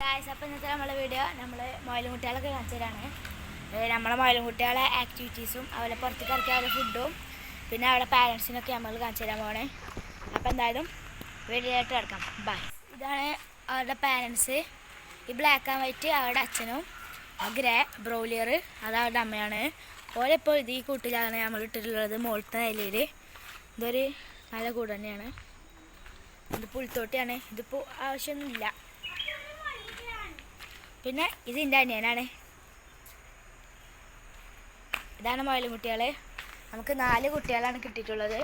Guys, അപ്പോൾ ഇന്നത്തെ നമ്മളെ വീഡിയോ നമ്മൾ മൊയിലുംകുട്ടികളൊക്കെ കാണിച്ചു തരാണ്. നമ്മളെ മൊയിലുംകുട്ടികളെ ആക്ടിവിറ്റീസും അതുപോലെ പുറത്തേക്ക് ഇറക്കിയ അവരുടെ ഫുഡും പിന്നെ അവിടെ പാരൻസിനൊക്കെ നമ്മൾ കാണിച്ചു തരാൻ പോകണേ. അപ്പോൾ എന്തായാലും വീഡിയോയായിട്ട് കിടക്കാം. ബൈ. ഇതാണ് അവരുടെ പാരൻസ്. ഈ ബ്ലാക്ക് ആൻഡ് വൈറ്റ് അവരുടെ അച്ഛനും, ഗ്രേ ബ്രോലിയർ അത് അവരുടെ അമ്മയാണ്. ഓരെപ്പോൾ ഇത് ഈ കൂട്ടിലാണ് നമ്മൾ ഇട്ടിട്ടുള്ളത്, മുകളിലത്തെ നിലയിൽ. ഇതൊരു നല്ല കൂട് തന്നെയാണ്. ഇത് പുൽത്തോട്ടിയാണ്. ഇതിപ്പോൾ ആവശ്യമൊന്നുമില്ല. പിന്നെ ഇത് എൻ്റെ അനിയനാണ്. ഇതാണ് മൊയിലുംകുട്ടികൾ. നമുക്ക് 4 കുട്ടികളാണ് കിട്ടിയിട്ടുള്ളത്.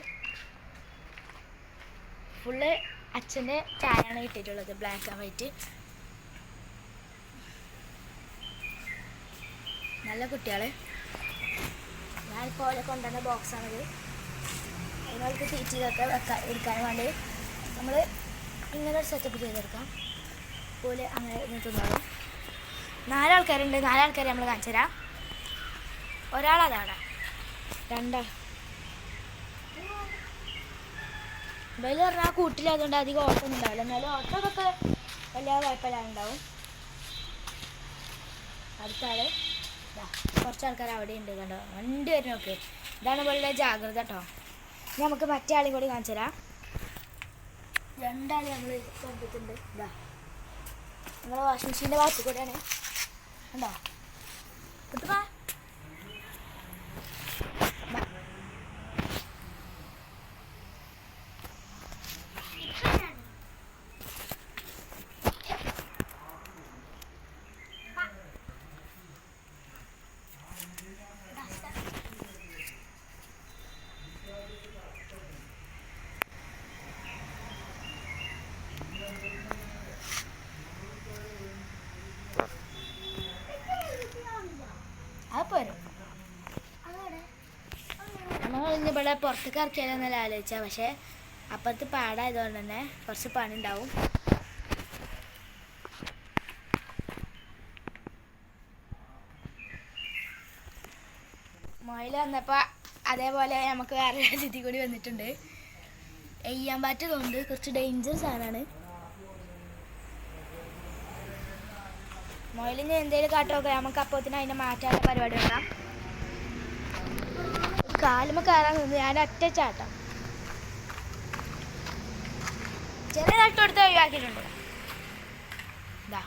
ഫുള്ള് അച്ഛൻ്റെ ചായയാണ് കിട്ടിയിട്ടുള്ളത്, ബ്ലാക്ക് ആൻഡ് വൈറ്റ്. നല്ല കുട്ടികൾ. ഞാനിപ്പോൾ അവരെ കൊണ്ടുവന്ന ബോക്സാണിത്. നിങ്ങൾക്ക് തീറ്റയൊക്കെ എടുക്കാൻ വേണ്ടി നമ്മൾ ഇങ്ങനെ ഒരു സെറ്റപ്പ് ചെയ്തെടുക്കാം. പോലെ അങ്ങനെ തിന്നോളും. 4 ആൾക്കാരുണ്ട്. 4 ആൾക്കാരെ നമ്മൾ കാണിച്ചു തരാം. ഒരാളതാണ്, 2 വെയിൽ പറഞ്ഞാൽ കൂട്ടിലായതുകൊണ്ട് അധികം ഓട്ടമൊന്നും ഉണ്ടാവില്ല. എന്നാലും ഓട്ടമൊക്കെ വലിയ കുഴപ്പമില്ലാണ്ടാവും. അടുത്ത ആൾ കുറച്ച് ആൾക്കാർ അവിടെ ഉണ്ട്. കണ്ടോ, 2 പേര് നോക്ക്. ഇതാണ് വളരെ ജാഗ്രത കേട്ടോ. ഇനി നമുക്ക് മറ്റേ ആളെയും കൂടി കാണിച്ചു തരാം. 2 ആൾ നമ്മൾ കണ്ടിട്ടുണ്ട്. ഇതാ നമ്മളെ വാഷിംഗ് മെഷീൻ്റെ ഭാഗത്ത് കൂടെയാണ്. ഉണ്ടോ കിട്ടുക. നമ്മൾ ഇന്നിവിടെ പുറത്തേക്ക് ഇറക്കിയാലെന്നല്ല ആലോചിച്ചാൽ, പക്ഷേ അപ്പുറത്ത് പാടായതുകൊണ്ട് തന്നെ കുറച്ച് പണി ഉണ്ടാവും. മൊയിൽ വന്നപ്പോൾ അതേപോലെ നമുക്ക് വേറെ അതിഥി കൂടി വന്നിട്ടുണ്ട്. ചെയ്യാൻ പറ്റുന്നതുകൊണ്ട് കുറച്ച് ഡേഞ്ചർ സാധനമാണ്. മൊയിലിന് എന്തെങ്കിലും കാട്ടമൊക്കെ നമുക്ക് അപ്പോഴത്തേനും അതിനെ മാറ്റാനുള്ള പരിപാടി ഉണ്ടാക്കാം. കാലുമ്മ കയറാൻ നിന്ന് ഞാൻ ഒറ്റ ചാട്ടം ചെറിയ നട്ടുകൊടുത്ത് ഒഴിവാക്കിയിട്ടുണ്ട്. ഇതാ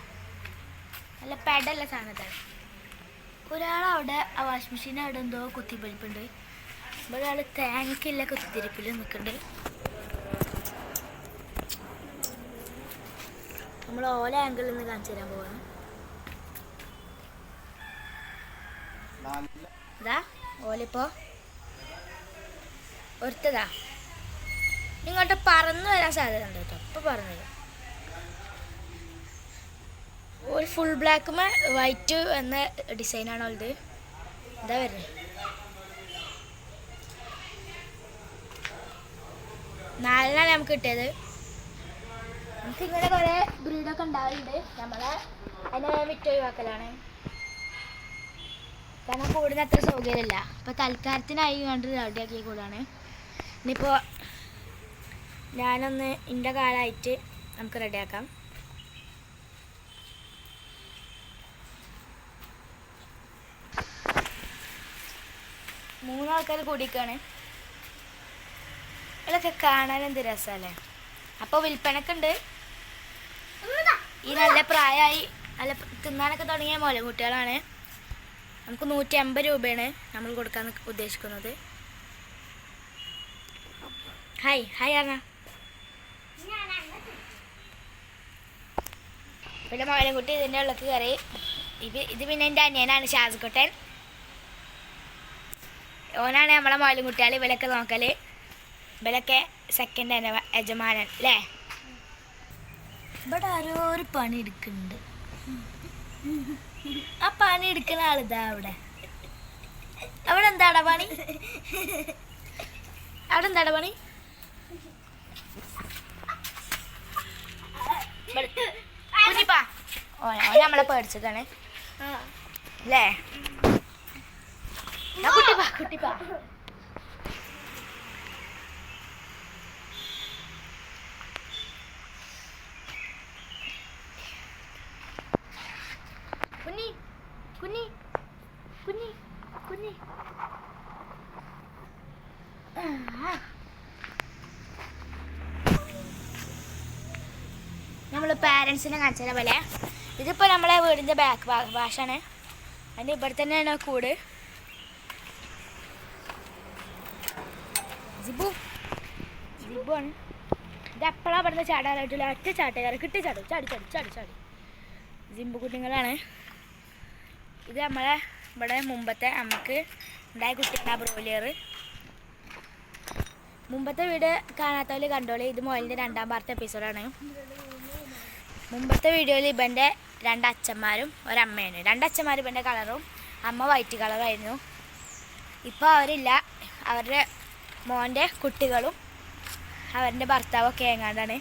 നല്ല പെടല്ല സാധനത്താണ്. ഒരാളവിടെ ആ വാഷിംഗ് മെഷീൻ അവിടെ എന്തോ കുത്തിപ്പിടിപ്പുണ്ട്. ഒരാൾ തേങ്ങക്കില്ല കുത്തിരിപ്പിൽ നിൽക്കുന്നുണ്ട്. നമ്മൾ ഓല ആംഗിളിൽ നിന്ന് കാണിച്ചു തരാൻ പോവാണ്. ഇതാ ഓലിപ്പോ ഒരുത്തതാ ഇങ്ങോട്ട് പറന്നു വരാൻ സാധ്യത ഉണ്ട് കേട്ടോ. ഇപ്പോൾ പറഞ്ഞത് ഒരു ഫുൾ ബ്ലാക്കുമേ വൈറ്റ് എന്ന ഡിസൈനാണോ ഇത്. എന്താ വരുന്നത്, 4 നമുക്ക് കിട്ടിയത്. നമുക്കിങ്ങനെ കുറേ ബ്രീഡൊക്കെ ഉണ്ടാവുന്നുണ്ട്. നമ്മളെ അതിനെ വിറ്റൊഴിവാക്കലാണ്. കാരണം കൂടിന് അത്ര സൗകര്യമില്ല. ഇപ്പോൾ തൽക്കാലത്തിനായി കണ്ട് റെഡിയാക്കിയ കൂടാണ്. ഇനിയിപ്പോൾ ഞാനൊന്ന് എൻ്റെ കാലമായിട്ട് നമുക്ക് റെഡിയാക്കാം. മൂന്നാൾക്കാർ കൂടിക്കാണ്. ഇതൊക്കെ കാണാൻ എന്ത് രസമല്ലേ. അപ്പോൾ വിൽപ്പനക്കുണ്ട്. ഈ നല്ല പ്രായമായി നല്ല തിന്നാനൊക്കെ തുടങ്ങിയ മൊയിലുംകുട്ടികളാണ്. നമുക്ക് 150 രൂപയാണ് നമ്മൾ കൊടുക്കാൻ ഉദ്ദേശിക്കുന്നത്. ഹായ് ഹായ് പറഞ്ഞ. പിന്നെ മൊയിലുംകുട്ടി ഇതിൻ്റെ ഉള്ളിലേക്ക് കയറി. ഇത് പിന്നെ എൻ്റെ അനിയനാണ് ഷാസിക്കുട്ടൻ. ഓനാണ് നമ്മളെ മൊയിലുംകുട്ടികൾ ഇവരൊക്കെ നോക്കൽ. ഇവരൊക്കെ സെക്കൻഡ് യജമാനൻ അല്ലേ. ഇവിടെ ആരോ ഒരു പണി എടുക്കുന്നുണ്ട്. ആ പണി എടുക്കുന്ന ആളിതാ അവിടെ. അവിടെ എന്താടാ പണി? അവിടെ എന്താടാ പണി? കുഞ്ഞിപ്പാ നമ്മളെ പേടിച്ചതാണ് അല്ലേ. കുട്ടിപ്പാ കുട്ടിപ്പാ പാരൻസിനെ കാണിച്ചാൽ പോലെ ഇതിപ്പോൾ നമ്മളെ വീടിൻ്റെ ബാക്ക് ഭാഷയാണ്. അതിൻ്റെ ഇവിടെ തന്നെയാണ് കൂട്. ജിബുവാണ് ഇത്. എപ്പോഴാണ് ഇവിടുന്ന് ചാടാനായിട്ടുള്ള ഒറ്റ ചാട്ടക്കാർ കിട്ടി ചാടും. ചാടി ചാടി ചാടി ചാടി ജിമ്പു കുട്ടികളാണ് ഇത്. നമ്മളെ ഇവിടെ മുമ്പത്തെ നമുക്ക് ഉണ്ടായ കുട്ടിയാണ് ബ്രോയിലർ. മുമ്പത്തെ വീട് കാണാത്തവർ കണ്ടോളി. ഇത് മൊയിലിൻ്റെ 2ാം പാർട്ട് എപ്പിസോഡാണ്. മുമ്പത്തെ വീഡിയോയിൽ ഇവൻ്റെ 2 അച്ഛന്മാരും ഒരമ്മയാണ്. 2 അച്ഛന്മാർ ഇവൻ്റെ കളറും അമ്മ വൈറ്റ് കളറായിരുന്നു. ഇപ്പോൾ അവരില്ല. അവരുടെ മോൻ്റെ കുട്ടികളും അവരുടെ ഭർത്താവൊക്കെ എങ്ങാണ്ടാണ്.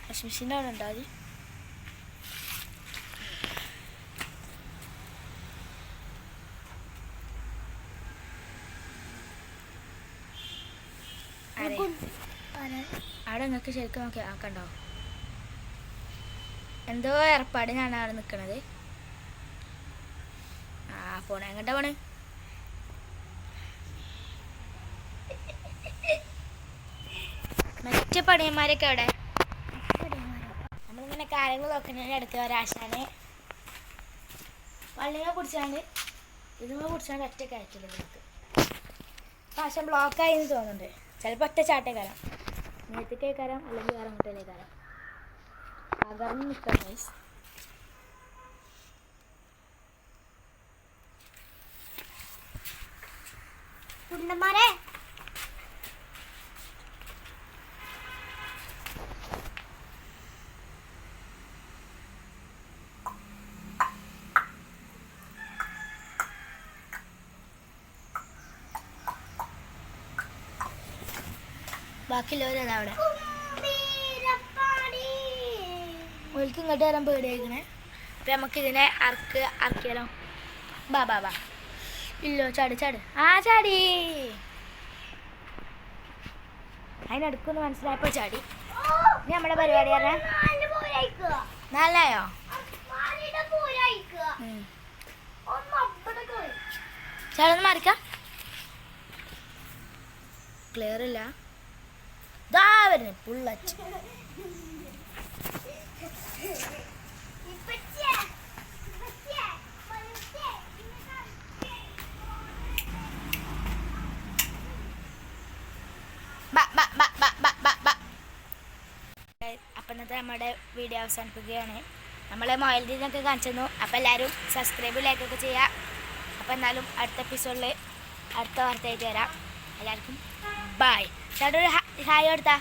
വാഷിംഗ് മെഷീൻ്റെ അവിടെ ഉണ്ടോ അത്? അവിടെ നിങ്ങൾക്ക് ശരിക്കും നോക്കി ആക്കണ്ടോ? എന്തോ ഏർപ്പാടിനാണ് അവിടെ നിൽക്കണത്. പോണേ എങ്ങോട്ടാ പോണ്? മറ്റു പണിയന്മാരൊക്കെ അവിടെ. നമ്മളിങ്ങനെ കാര്യങ്ങൾ നോക്കുന്നതിന് അടുത്ത് ഒരാശാന് വള്ളിനെ പിടിച്ചാണ്ട് ഇതുമ്മ പിടിച്ചാണ്ട് ഒറ്റ കയറ്റില്ല. നമുക്ക് ആശാൻ ബ്ലോക്കായി എന്ന് തോന്നുന്നുണ്ട്. ചിലപ്പോൾ ഒറ്റ ചാട്ടേക്കാരം, നേരത്തേക്കാരം അല്ലെങ്കിൽ വേറെ അങ്ങോട്ടേക്കാരം പകർന്ന് നിൽക്കാം. ഗൈസ് കുണ്ടന്മാരെ ബാക്കിയുള്ളവരതാ അവിടെ. ഓൽക്ക് ഇങ്ങോട്ട് വരാൻ പേടിയായിരിക്കണേ. അപ്പം നമുക്കിതിനെ അറക്കിയാലോ? ബാ ബാ ബാ. ഇല്ലോ ചാടി ചാടി. ചാടി. അതിനടുക്കൊന്ന് മനസ്സിലായപ്പോൾ ചാടി. ഇനി നമ്മുടെ പരിപാടി പറഞ്ഞാൽ നല്ലയോ? ചേട്ടൊന്ന് മാറിക്കാം. ക്ലിയർ ഇല്ല. ദാ വരുന്നു പുള്ളച്ച്. അപ്പം ഇന്നത്തെ നമ്മുടെ വീഡിയോ അവസാനിപ്പിക്കുകയാണ്. നമ്മളെ മൊയിലിനൊക്കെ കാണിച്ചു തന്നു. അപ്പം എല്ലാവരും സബ്സ്ക്രൈബ് ലൈക്കൊക്കെ ചെയ്യുക. അപ്പം എന്നാലും അടുത്ത എപ്പിസോഡിൽ അടുത്ത വാർത്തയായിട്ട് വരാം. എല്ലാവർക്കും ബായ്. ചേട്ടൊരു ഹായ് കൊടുത്താ.